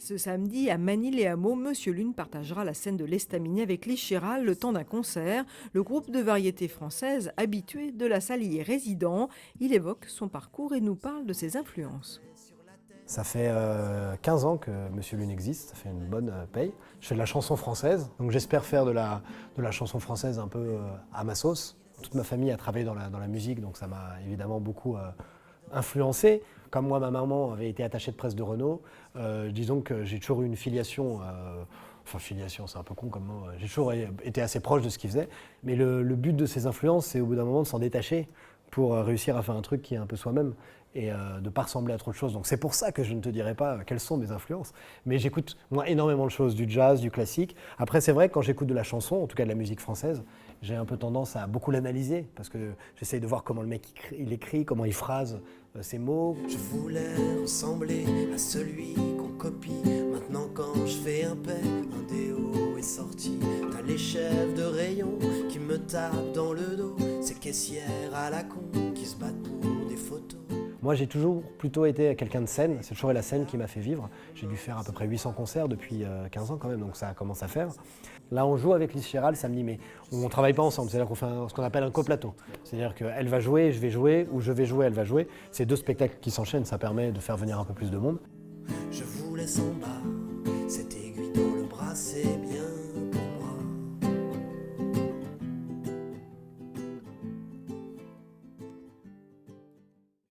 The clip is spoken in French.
Ce samedi, à Manille-les-Hameaux, Monsieur Lune partagera la scène de l'Estaminet avec Lys Chéral le temps d'un concert. Le groupe de variété française, habitué de la salle, y est résident. Il évoque son parcours et nous parle de ses influences. Ça fait 15 ans que Monsieur Lune existe, ça fait une bonne paye. Je fais de la chanson française, donc j'espère faire de la chanson française un peu à ma sauce. Toute ma famille a travaillé dans la musique, donc ça m'a évidemment beaucoup influencé. Comme moi, ma maman avait été attachée de presse de Renault, disons que j'ai toujours eu une filiation, enfin filiation c'est un peu con comme mot, j'ai toujours été assez proche de ce qu'ils faisaient. Mais le but de ces influences, c'est au bout d'un moment de s'en détacher pour réussir à faire un truc qui est un peu soi-même et de ne pas ressembler à trop de choses. Donc c'est pour ça que je ne te dirai pas quelles sont mes influences. Mais j'écoute moi énormément de choses, du jazz, du classique. Après c'est vrai que quand j'écoute de la chanson, en tout cas de la musique française, j'ai un peu tendance à beaucoup l'analyser parce que j'essaye de voir comment le mec il écrit, comment il phrase ses mots. Je voulais ressembler à celui qu'on copie. Maintenant quand je fais un paix, un déo est sorti. T'as les chefs de rayon qui me tapent dans le dos. Ces caissières à la con qui se battent pour des photos. Moi, j'ai toujours plutôt été quelqu'un de scène. C'est toujours la scène qui m'a fait vivre. J'ai dû faire à peu près 800 concerts depuis 15 ans quand même, donc ça commence à faire. Là, on joue avec Lys Chéral samedi, mais on ne travaille pas ensemble. C'est-à-dire qu'on fait ce qu'on appelle un coplateau. C'est-à-dire qu'elle va jouer, je vais jouer, ou je vais jouer, elle va jouer. C'est deux spectacles qui s'enchaînent, ça permet de faire venir un peu plus de monde. Je vous laisse en bas.